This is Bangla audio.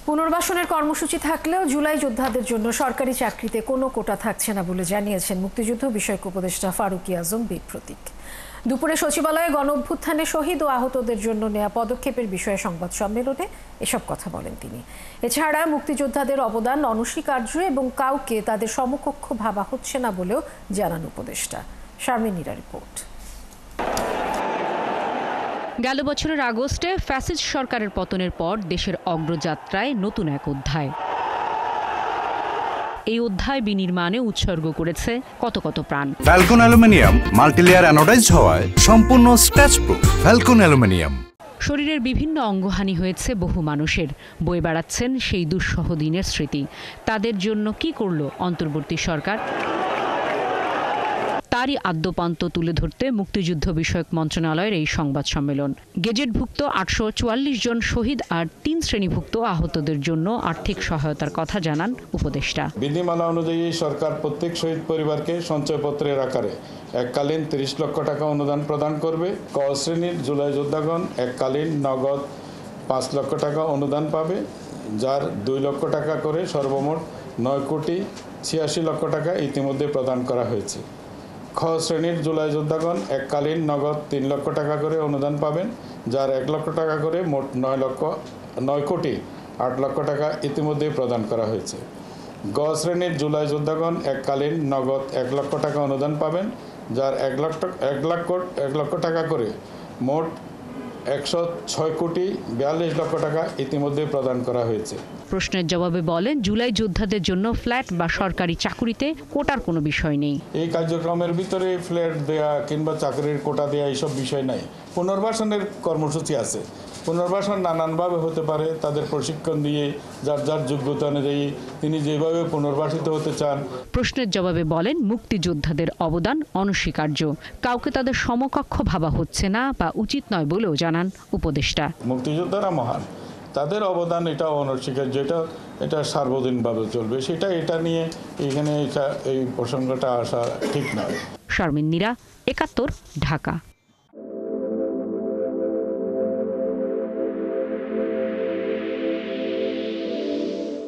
পুনর্বাসনের কর্মসূচি থাকলেও জুলাই যোদ্ধাদের জন্য সরকারি চাকরিতে কোনো কোটা থাকছে না বলে জানিয়েছেন মুক্তিযুদ্ধ বিষয়ক উপদেষ্টা ফারুকী আজম বীর প্রতীক। দুপুরে সচিবালয়ে গণঅভ্যুত্থানে শহীদ ও আহতদের জন্য নেওয়া পদক্ষেপের বিষয়ে সংবাদ সম্মেলনে এসব কথা বলেন তিনি। এছাড়া মুক্তিযোদ্ধাদের অবদান অনস্বীকার্য এবং কাউকে তাদের সমকক্ষ ভাবা হচ্ছে না বলেও জানান উপদেষ্টা। শারমিন নীরা রিপোর্ট। গেল বছরের আগস্টে ফ্যাসিস্ট সরকারের পতনের পর দেশের অগ্রযাত্রায় নতুন এক অধ্যায়। এই অধ্যায় বিনির্মাণে উৎসর্গ করেছে কত কত প্রাণ। ফ্যালকন অ্যালুমিনিয়াম মাল্টিলেয়ার অ্যানোডাইজড হওয়ায় সম্পূর্ণ স্ক্র্যাচ প্রুফ। Falcon aluminium. শরীরের বিভিন্ন অঙ্গহানি হয়েছে বহু মানুষের, বয়ে বেড়াচ্ছেন সেই দুঃসহ দিনের স্মৃতি। তাদের জন্য কি করল অন্তর্বর্তী সরকার? তারই আদ্যপান্ত তুলে ধরতে মুক্তিযুদ্ধ বিষয়ক মন্ত্রণালয়ের এই সংবাদ সম্মেলন। গেজেটভুক্ত 844 জন শহীদ আর 3 শ্রেণীভুক্ত আহতদের জন্য আর্থিক সহায়তার কথা জানান উপদেষ্টা। বিধিমালা অনুযায়ী সরকার প্রত্যেক শহীদ পরিবারকে সঞ্চয়পত্রের আকারে এককালীন 30 লক্ষ টাকা অনুদান প্রদান করবে। ক শ্রেণীর জুলাই যোদ্ধাগণ এককালীন নগদ 5 লক্ষ টাকা অনুদান পাবে, যার 2 লক্ষ টাকা করে সর্বমোট 9,86 লক্ষ টাকা ইতিমধ্যে প্রদান করা হয়েছে। খ শ্রেণীর জুলাই যোদ্ধাগণ এককালীন নগদ 3 লক্ষ টাকা করে অনুদান পাবেন, যার 1 লক্ষ টাকা করে মোট 9,08 লক্ষ টাকা ইতিমধ্যে প্রদান করা হয়েছে। গ শ্রেণীর জুলাই যোদ্ধাগণ এককালীন নগদ 1 লক্ষ টাকা অনুদান পাবেন, যার 1 লক্ষ টাকা করে মোট 106,42 লক্ষ টাকা ইতিমধ্যে প্রদান করা হয়েছে। প্রশ্নের জবাবে বলেন, জুলাই যোদ্ধাদের জন্য ফ্ল্যাট বা সরকারি চাকুরিতে কোটার কোনো বিষয় নেই। এই কার্যক্রমের ভিতরে ফ্ল্যাট দেয়া কিংবা চাকরির কোটা দেয়া এইসব বিষয় নাই। পুনর্বাসনের কর্মসূচি আছে। পুনর্বাসন নানানভাবে হতে পারে, তাদের প্রশিক্ষণ দিয়ে যার যার যোগ্যতা অনুযায়ী তিনি যেভাবে পুনর্বাসিত হতে চান। প্রশ্নের জবাবে বলেন, মুক্তিযোদ্ধাদের অবদান অনস্বীকার্য, কাউকে তাদের সমকক্ষ ভাবা হচ্ছে না বা উচিত নয় বলেও জানান উপদেষ্টা। মুক্তিযোদ্ধারা মহান, তাদের অবদান এটা অনস্বীকার্য, এটা সার্বজনীনভাবে চলবে, এটা নিয়ে এখানে এই প্রসঙ্গটা আসা ঠিক নয়। শারমিন নীরা, 71, ঢাকা।